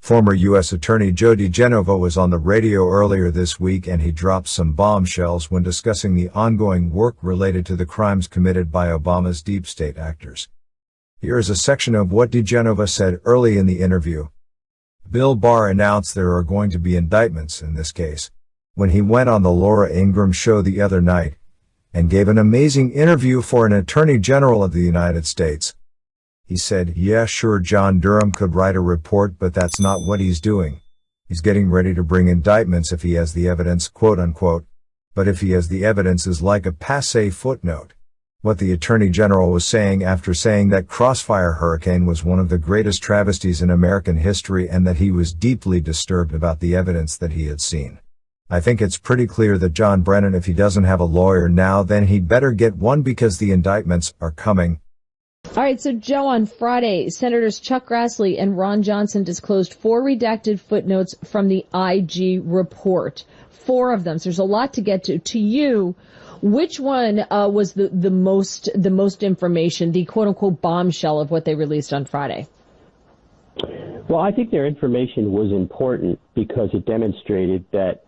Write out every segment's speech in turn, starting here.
Former U.S. Attorney Joe DiGenova was on the radio earlier this week and he dropped some bombshells when discussing the ongoing work related to the crimes committed by Obama's deep state actors. Here is a section of what DiGenova said early in the interview. Bill Barr announced there are going to be indictments in this case when he went on the Laura Ingraham show the other night and gave an amazing interview for an Attorney General of the United States. He said, yeah, sure, John Durham could write a report, but that's not what he's doing. He's getting ready to bring indictments if he has the evidence, quote unquote. But if he has the evidence is like a passé footnote. What the Attorney General was saying after saying that Crossfire hurricane was one of the greatest travesties in American history and that he was deeply disturbed about the evidence that he had seen. I think it's pretty clear that John Brennan, if he doesn't have a lawyer now, then he'd better get one because the indictments are coming. All right, so Joe, on Friday, Senators Chuck Grassley and Ron Johnson disclosed 4 redacted footnotes from the IG report. 4 of them. So there's a lot to get to. To you, which one was the most information, the quote unquote bombshell of what they released on Friday? Well, I think their information was important because it demonstrated that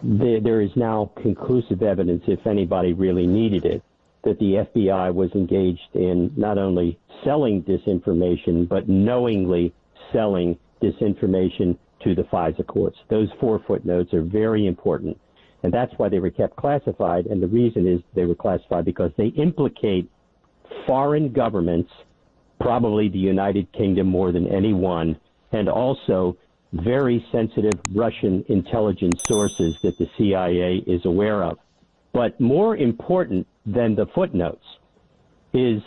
there is now conclusive evidence, if anybody really needed it, that the FBI was engaged in not only selling disinformation, but knowingly selling disinformation to the FISA courts. Those 4 footnotes are very important, and that's why they were kept classified, and the reason is they were classified because they implicate foreign governments, probably the United Kingdom more than any one, and also very sensitive Russian intelligence sources that the CIA is aware of. But more important than the footnotes is,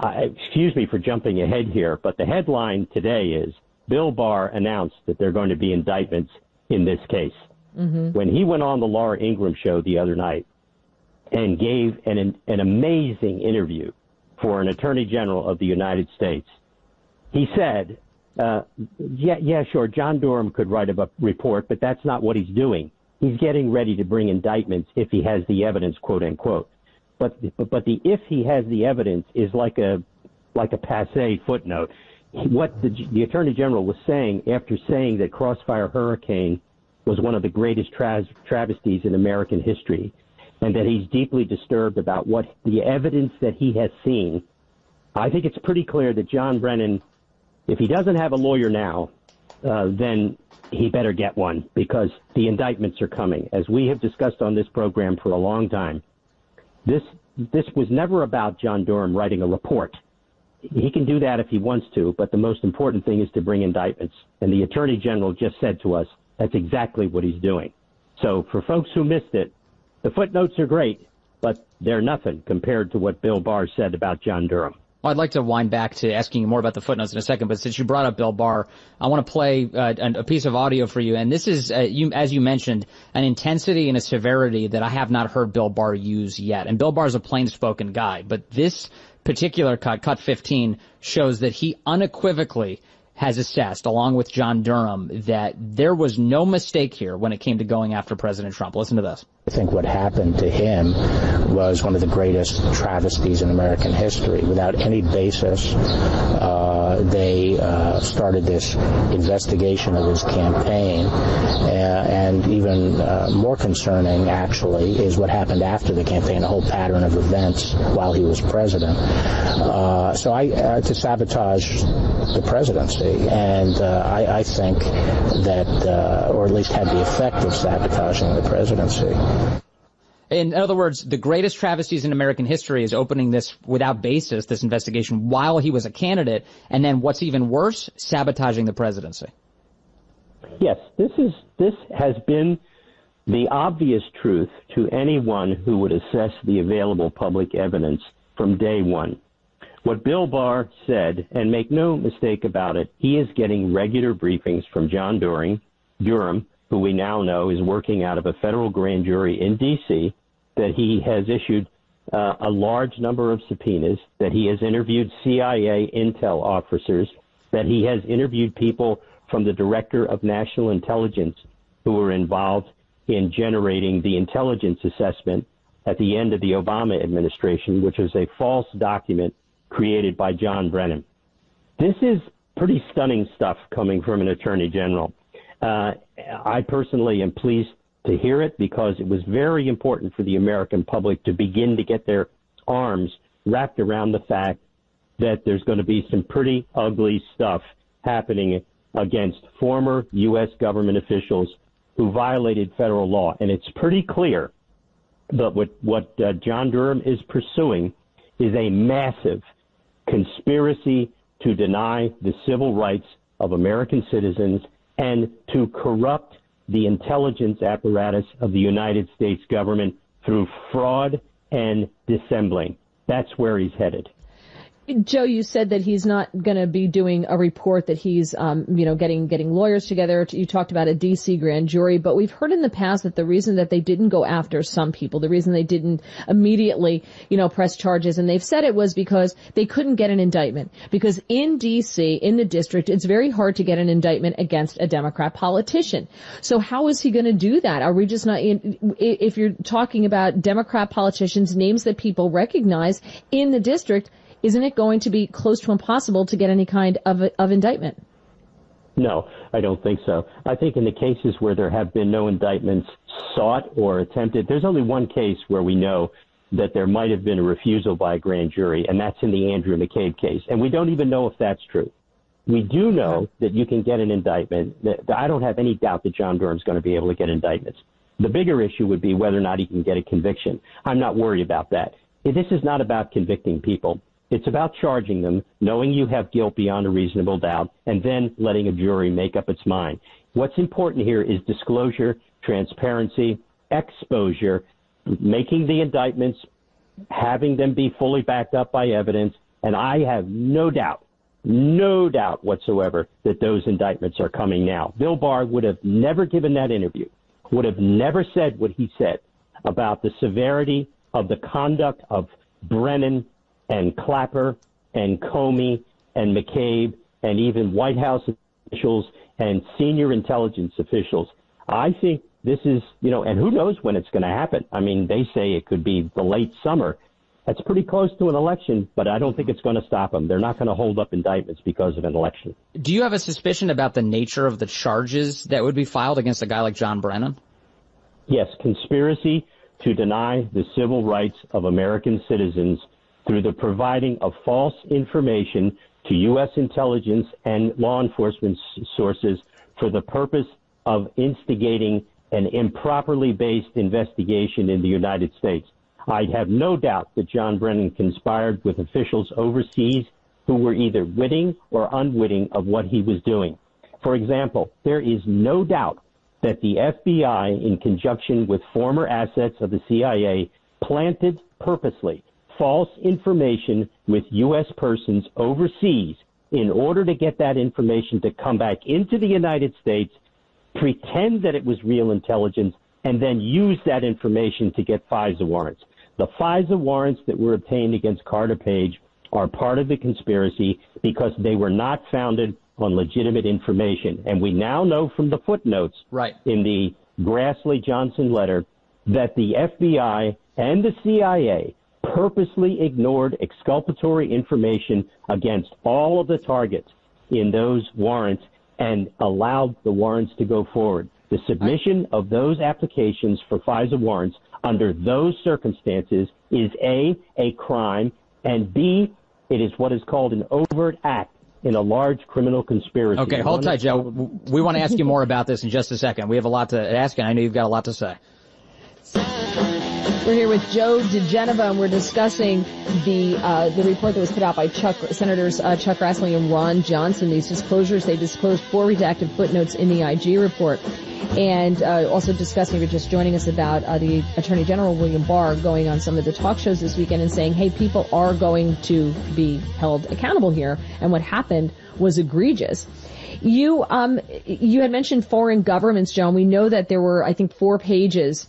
excuse me for jumping ahead here, but the headline today is Bill Barr announced that there are going to be indictments in this case. Mm-hmm. When he went on the Laura Ingraham show the other night and gave an amazing interview for an Attorney General of the United States, he said, yeah, sure, John Durham could write a report, but that's not what he's doing. He's getting ready to bring indictments if he has the evidence, quote unquote. But the if he has the evidence is like a passé footnote. What the Attorney General was saying after saying that Crossfire Hurricane was one of the greatest travesties in American history, and that he's deeply disturbed about what the evidence that he has seen, I think it's pretty clear that John Brennan, if he doesn't have a lawyer now, then he better get one, because the indictments are coming. As we have discussed on this program for a long time, this was never about John Durham writing a report. He can do that if he wants to, but the most important thing is to bring indictments. And the Attorney General just said to us, that's exactly what he's doing. So for folks who missed it, the footnotes are great, but they're nothing compared to what Bill Barr said about John Durham. Well, I'd like to wind back to asking you more about the footnotes in a second, but since you brought up Bill Barr, I want to play a piece of audio for you. And this is, as you mentioned, an intensity and a severity that I have not heard Bill Barr use yet. And Bill Barr's a plain-spoken guy, but this particular cut 15, shows that he unequivocally has assessed, along with John Durham, that there was no mistake here when it came to going after President Trump. Listen to this. I think what happened to him was one of the greatest travesties in American history. Without any basis, they started this investigation of his campaign, and even more concerning, actually, is what happened after the campaign, a whole pattern of events while he was president. To sabotage the presidency, and I think that, or at least had the effect of sabotaging the presidency. In other words, the greatest travesties in American history is opening this without basis, this investigation, while he was a candidate, and then what's even worse, sabotaging the presidency. Yes, this has been the obvious truth to anyone who would assess the available public evidence from day one. What Bill Barr said, and make no mistake about it, he is getting regular briefings from John Durham, who we now know is working out of a federal grand jury in D.C., that he has issued a large number of subpoenas, that he has interviewed CIA intel officers, that he has interviewed people from the Director of National Intelligence who were involved in generating the intelligence assessment at the end of the Obama administration, which was a false document created by John Brennan. This is pretty stunning stuff coming from an attorney general. I personally am pleased to hear it because it was very important for the American public to begin to get their arms wrapped around the fact that there's going to be some pretty ugly stuff happening against former U.S. government officials who violated federal law. And it's pretty clear that what John Durham is pursuing is a massive conspiracy to deny the civil rights of American citizens and to corrupt the intelligence apparatus of the United States government through fraud and dissembling. That's where he's headed. Joe, you said that he's not going to be doing a report, that he's, getting lawyers together. You talked about a D.C. grand jury, but we've heard in the past that the reason that they didn't go after some people, the reason they didn't immediately, press charges, and they've said it was because they couldn't get an indictment. Because in D.C., in the district, it's very hard to get an indictment against a Democrat politician. So how is he going to do that? Are we just not, if you're talking about Democrat politicians, names that people recognize in the district, isn't it going to be close to impossible to get any kind of indictment? No, I don't think so. I think in the cases where there have been no indictments sought or attempted, there's only one case where we know that there might have been a refusal by a grand jury, and that's in the Andrew McCabe case. And we don't even know if that's true. We do know that you can get an indictment. I don't have any doubt that John Durham's going to be able to get indictments. The bigger issue would be whether or not he can get a conviction. I'm not worried about that. This is not about convicting people. It's about charging them, knowing you have guilt beyond a reasonable doubt, and then letting a jury make up its mind. What's important here is disclosure, transparency, exposure, making the indictments, having them be fully backed up by evidence, and I have no doubt whatsoever that those indictments are coming now. Bill Barr would have never given that interview, would have never said what he said about the severity of the conduct of Brennan and Clapper and Comey and McCabe and even White House officials and senior intelligence officials. I think this is, and who knows when it's going to happen. I mean, they say it could be the late summer. That's pretty close to an election, but I don't think it's going to stop them. They're not going to hold up indictments because of an election. Do you have a suspicion about the nature of the charges that would be filed against a guy like John Brennan? Yes, conspiracy to deny the civil rights of American citizens through the providing of false information to U.S. intelligence and law enforcement sources for the purpose of instigating an improperly based investigation in the United States. I have no doubt that John Brennan conspired with officials overseas who were either witting or unwitting of what he was doing. For example, there is no doubt that the FBI, in conjunction with former assets of the CIA, planted purposely false information with U.S. persons overseas in order to get that information to come back into the United States, pretend that it was real intelligence, and then use that information to get FISA warrants. The FISA warrants that were obtained against Carter Page are part of the conspiracy because they were not founded on legitimate information. And we now know from the footnotes in the Grassley-Johnson letter that the FBI and the CIA purposely ignored exculpatory information against all of the targets in those warrants and allowed the warrants to go forward. The submission of those applications for FISA warrants under those circumstances is A, a crime, and B, it is what is called an overt act in a large criminal conspiracy. Okay, hold tight, Joe. We want to ask you more about this in just a second. We have a lot to ask, and I know you've got a lot to say. We're here with Joe DeGenova, and we're discussing the report that was put out by Senators Chuck Grassley and Ron Johnson. These disclosures, they disclosed 4 redacted footnotes in the IG report. And also discussing, if you're just joining us, about the Attorney General William Barr going on some of the talk shows this weekend and saying, hey, people are going to be held accountable here, and what happened was egregious. You had mentioned foreign governments, Joe, and we know that there were, I think, 4 pages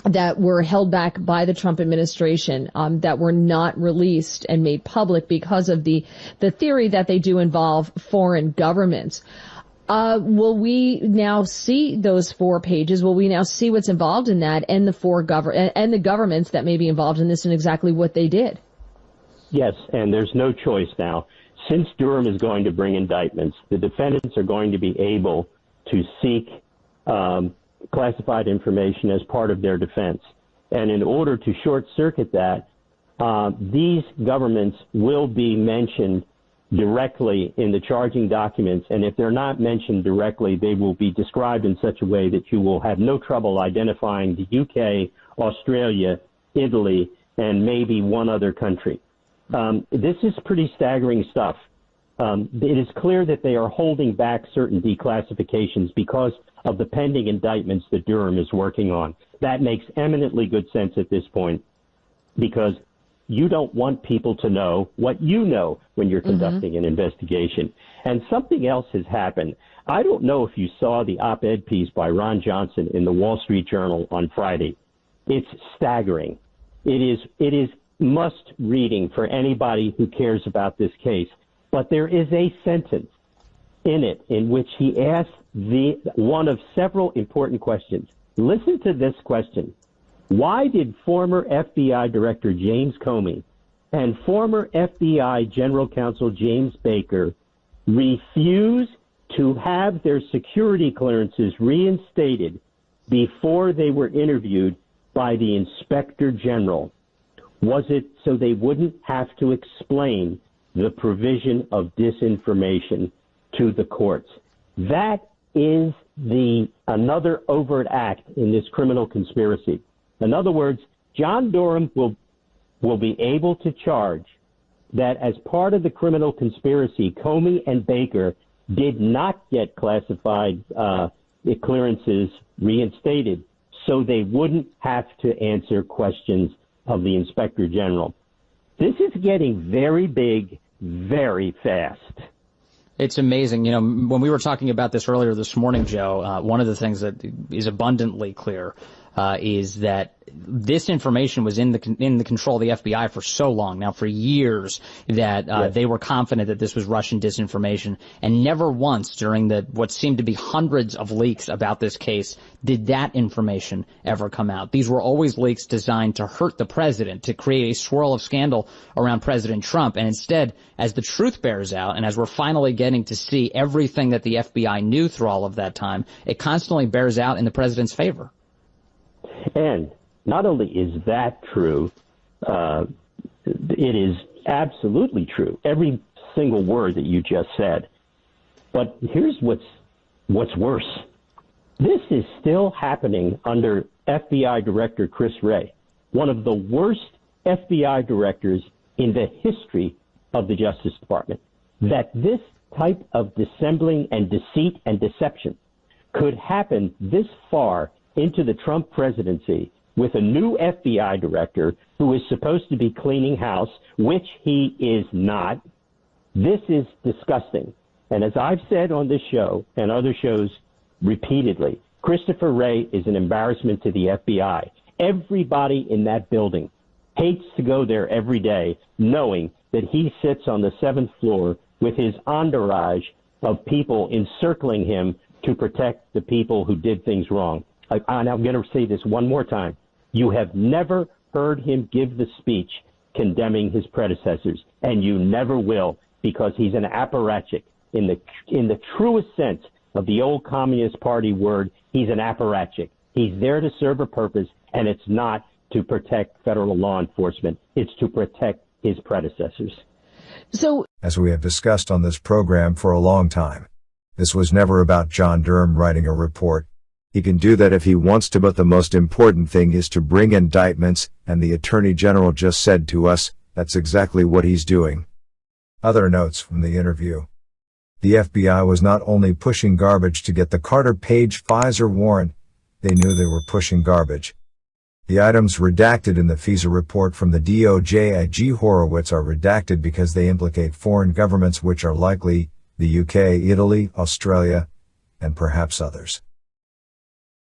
that were held back by the Trump administration, that were not released and made public because of the theory that they do involve foreign governments. Will we now see those 4 pages? Will we now see what's involved in that and the governments that may be involved in this and exactly what they did? Yes, and there's no choice now. since Durham is going to bring indictments, the defendants are going to be able to seek classified information as part of their defense. And in order to short-circuit that, these governments will be mentioned directly in the charging documents, and if they're not mentioned directly, they will be described in such a way that you will have no trouble identifying the UK, Australia, Italy, and maybe one other country. This is pretty staggering stuff. It is clear that they are holding back certain declassifications because of the pending indictments that Durham is working on. That makes eminently good sense at this point, because you don't want people to know what you know when you're conducting an investigation. And something else has happened. I don't know if you saw the op-ed piece by Ron Johnson in the Wall Street Journal on Friday. It's staggering. It is must reading for anybody who cares about this case. But there is a sentence in it in which he asks one of several important questions. Listen to this question. Why did former FBI Director James Comey and former FBI General Counsel James Baker refuse to have their security clearances reinstated before they were interviewed by the Inspector General? Was it so they wouldn't have to explain the provision of disinformation to the courts? That is another overt act in this criminal conspiracy. In other words, John Durham will be able to charge that as part of the criminal conspiracy, Comey and Baker did not get classified clearances reinstated, so they wouldn't have to answer questions of the Inspector General. This is getting very big, very fast. It's amazing. You know, when we were talking about this earlier this morning, Joe, one of the things that is abundantly clear is that this information was in the control of the FBI for so long now, for years, that they were confident that this was Russian disinformation, and never once during what seemed to be hundreds of leaks about this case did that information ever come out. These were always leaks designed to hurt the president, to create a swirl of scandal around President Trump. And instead, as the truth bears out, and as we're finally getting to see everything that the FBI knew through all of that time, it constantly bears out in the president's favor. And not only is that true, it is absolutely true, every single word that you just said. But here's what's worse. This is still happening under FBI Director Chris Wray, one of the worst FBI directors in the history of the Justice Department. That this type of dissembling and deceit and deception could happen this far into the Trump presidency with a new FBI director who is supposed to be cleaning house, which he is not. This is disgusting. And as I've said on this show and other shows repeatedly, Christopher Wray is an embarrassment to the FBI. Everybody in that building hates to go there every day, knowing that he sits on the 7th floor with his entourage of people encircling him to protect the people who did things wrong. And I'm going to say this one more time. You have never heard him give the speech condemning his predecessors, and you never will, because he's an apparatchik. In the truest sense of the old Communist Party word, he's an apparatchik. He's there to serve a purpose, and it's not to protect federal law enforcement. It's to protect his predecessors. So, as we have discussed on this program for a long time, this was never about John Durham writing a report. He can do that if he wants to, but the most important thing is to bring indictments, and the Attorney General just said to us, that's exactly what he's doing. Other notes from the interview. The FBI was not only pushing garbage to get the Carter Page Pfizer warrant, they knew they were pushing garbage. The items redacted in the FISA report from the DOJ at G. Horowitz are redacted because they implicate foreign governments, which are likely the UK, Italy, Australia, and perhaps others.